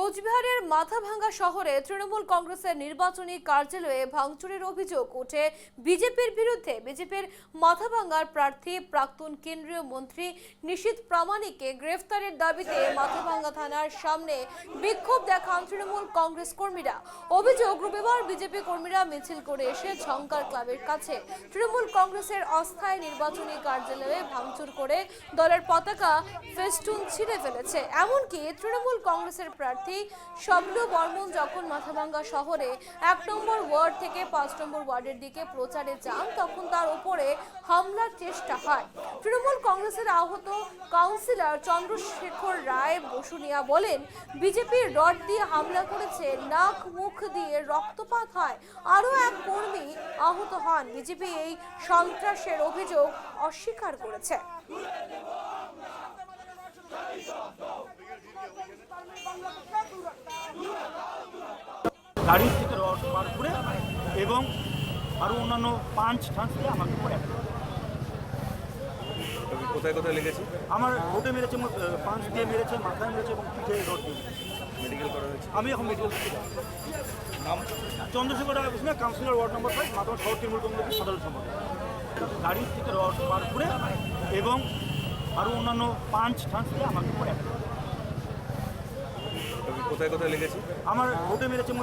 কোচবিহারের মাথাভাঙ্গা শহরে তৃণমূল কংগ্রেসের নির্বাচনী কার্যালয়ে ভাঙচুরের অভিযোগ ওঠে বিজেপির বিরুদ্ধে। বিজেপির মাথাভাঙ্গার প্রার্থী প্রাক্তন কেন্দ্রীয় মন্ত্রী নিশীথ প্রামাণিককে গ্রেফতারের দাবিতে মাথাভাঙ্গা থানার সামনে বিক্ষোভ দেখান তৃণমূল কংগ্রেস কর্মীরা। অভিযোগ, রবিবার বিজেপি কর্মীরা মিছিল করে এসে ঝংকার ক্লাবের কাছে তৃণমূল কংগ্রেসের অস্থায়ী নির্বাচনী কার্যালয়ে ভাঙচুর করে দলের পতাকা ফেস্টুন ছিঁড়ে ফেলেছে। এমনকি তৃণমূল কংগ্রেসের প্রার্থী শবলু বর্মন যখন মাথাভাঙ্গা শহরে ১ নম্বর ওয়ার্ড থেকে ৫ নম্বর ওয়ার্ডের দিকে প্রচারে যান, তখন তার উপরে হামলার চেষ্টা হয়। তৃণমূল কংগ্রেসের আহত কাউন্সিলর চন্দ্রশেখর রায় বসুনিয়া বলেন, বিজেপির রড দিয়ে হামলা করেছে, নাক মুখ দিয়ে রক্তপাত হয়, আরও এক কর্মী আহত হন। বিজেপি এই সন্ত্রাসের অভিযোগ অস্বীকার করেছে। গাড়ি থেকে রড বার করে এবং আরও অন্যান্য পাঁচ ঠাঁচ দিয়ে আমাকে উপরে কোথায় কোথায় লেগেছে? আমার রোডে মেরেছে, পাঁচ দিয়ে মেরেছে, মাথায় মেরেছে এবং পিঠে রড দিয়ে মেডিকেল করা হয়েছে। আমি এখন মেডিকেল থেকে যাচ্ছি। নাম? Chandrashekhar Roy Basunia, councillor ward number 5, Mathabhanga শহর তৃণমূল কংগ্রেসের সাধারণ সম্পাদক। গাড়ি থেকে রড বার করে এবং আরও অন্যান্য পাঁচ ঠাঁচ দিয়ে আমাকে উপরে কোথায় কোথায় লেগেছে? আমার রোডে মেরেছে,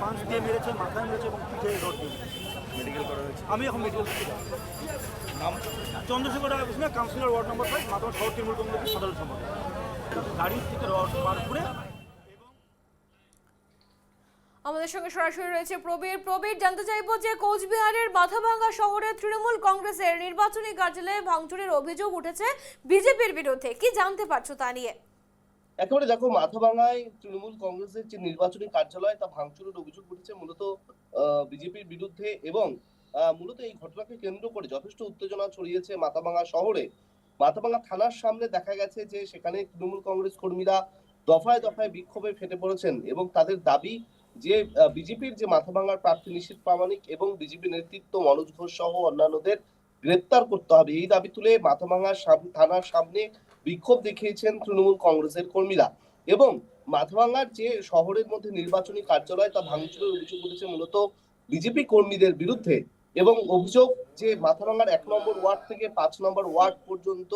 পাঁচ দিয়ে মেরেছে, মাথায় মেরেছে এবং পিঠে রড দিয়ে মেডিকেল করা হয়েছে। আমি এখন মেডিকেল থেকে যাচ্ছি। নাম? Chandrashekhar Roy Basunia, councillor ward number 5, Mathabhanga শহর তৃণমূল কংগ্রেসের সাধারণ সম্পাদক। গাড়ি থেকে রড বার করে। আমাদের সঙ্গে সরাসরি রয়েছে প্রবীর, জানতে চাইবো যে কোচবিহারের মাথাভাঙ্গা শহরে তৃণমূল কংগ্রেসের নির্বাচনী কার্যালয়ে ভাঙচুরের অভিযোগ উঠেছে বিজেপির বিরুদ্ধে, কি জানতে পারছো তা নিয়ে? একেবারে দেখো, মাথাভাঙ্গায় তৃণমূল কংগ্রেসের যে নির্বাচনী কার্যালয় তা ভাঙচুরের অভিযোগ উঠেছে মূলত বিজেপির বিরুদ্ধে, এবং মূলত এই ঘটনাকে কেন্দ্র করে যথেষ্ট উত্তেজনা ছড়িয়েছে মাথাভাঙ্গা শহরে। মাথাভাঙ্গা থানার সামনে দেখা গেছে যে সেখানে তৃণমূল কংগ্রেস কর্মীরা দফায় দফায় বিক্ষোভে ফেটে পড়েছেন এবং তাদের দাবি যে বিজেপির যে মাথাভাঙ্গার প্রার্থী নিশীথ প্রামাণিক এবং বিজেপি নেতৃত্ব মনোজ ঘোষ সহ অন্যান্যদের গ্রেপ্তার করতে হবে, এই দাবি তুলে মাথাভাঙ্গা থানার সামনে বিক্ষোভ দেখিয়েছেন তৃণমূল কংগ্রেসের কর্মীরা। এবং মাথাভাঙ্গার যে শহরের মধ্যে নির্বাচনী কার্যালয় তা ভাঙচুরের অভিযোগ উঠেছে মূলত বিজেপি কর্মীদের বিরুদ্ধে। এবং অভিযোগ যে মাথাভাঙ্গার ১ নম্বর ওয়ার্ড থেকে ৫ নম্বর ওয়ার্ড পর্যন্ত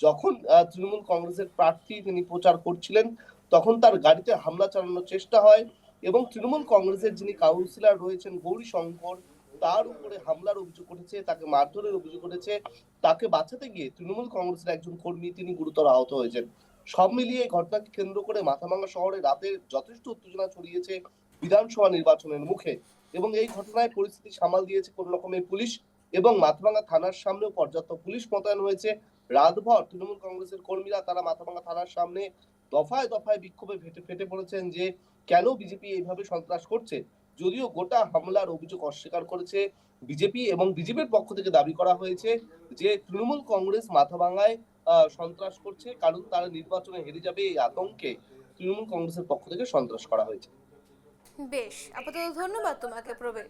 যখন তৃণমূল কংগ্রেসের প্রার্থী তিনি প্রচার করছিলেন, তখন তার গাড়িতে হামলা চালানোর চেষ্টা হয় এবং তৃণমূল কংগ্রেসের যিনি কাউন্সিলর রয়েছেন গৌরী শঙ্কর, তার উপরে হামলার অভিযোগ উঠেছে, তাকে মারধরের অভিযোগ উঠেছে। তাকে বাঁচাতে গিয়ে তৃণমূল কংগ্রেসের একজন কর্মী তিনি গুরুতর আহত হয়েছেন। সব মিলিয়ে এই ঘটনাকে কেন্দ্র করে মাথাভাঙ্গা শহরে রাতে যথেষ্ট উত্তেজনা ছড়িয়েছে বিধানসভা নির্বাচনের মুখে। এবং এই ঘটনায় পরিস্থিতি সামাল দিয়েছে কোন রকমের পুলিশ, এবং মাথাভাঙ্গা থানার সামনেও পর্যাপ্ত পুলিশ মোতায়েন হয়েছে। রাতভর তৃণমূল কংগ্রেসের কর্মীরা তারা মাথাভাঙ্গা থানার সামনে দফায় দফায় বিক্ষোভে ফেটে পড়েছেন যে কেন বিজেপি এইভাবে সন্ত্রাস করছে। যদিও গোটা হামলার অভিযোগ অস্বীকার করেছে বিজেপি, এবং বিজেপির পক্ষ থেকে দাবি করা হয়েছে যে তৃণমূল কংগ্রেস মাথাভাঙ্গায় সন্ত্রাস করছে, কারণ তারা নির্বাচনে হেরে যাবে এই আতঙ্কে তৃণমূল কংগ্রেসের পক্ষ থেকে সন্ত্রাস করা হয়েছে। বেশ, আপাতত ধন্যবাদ তোমাকে প্রবীর।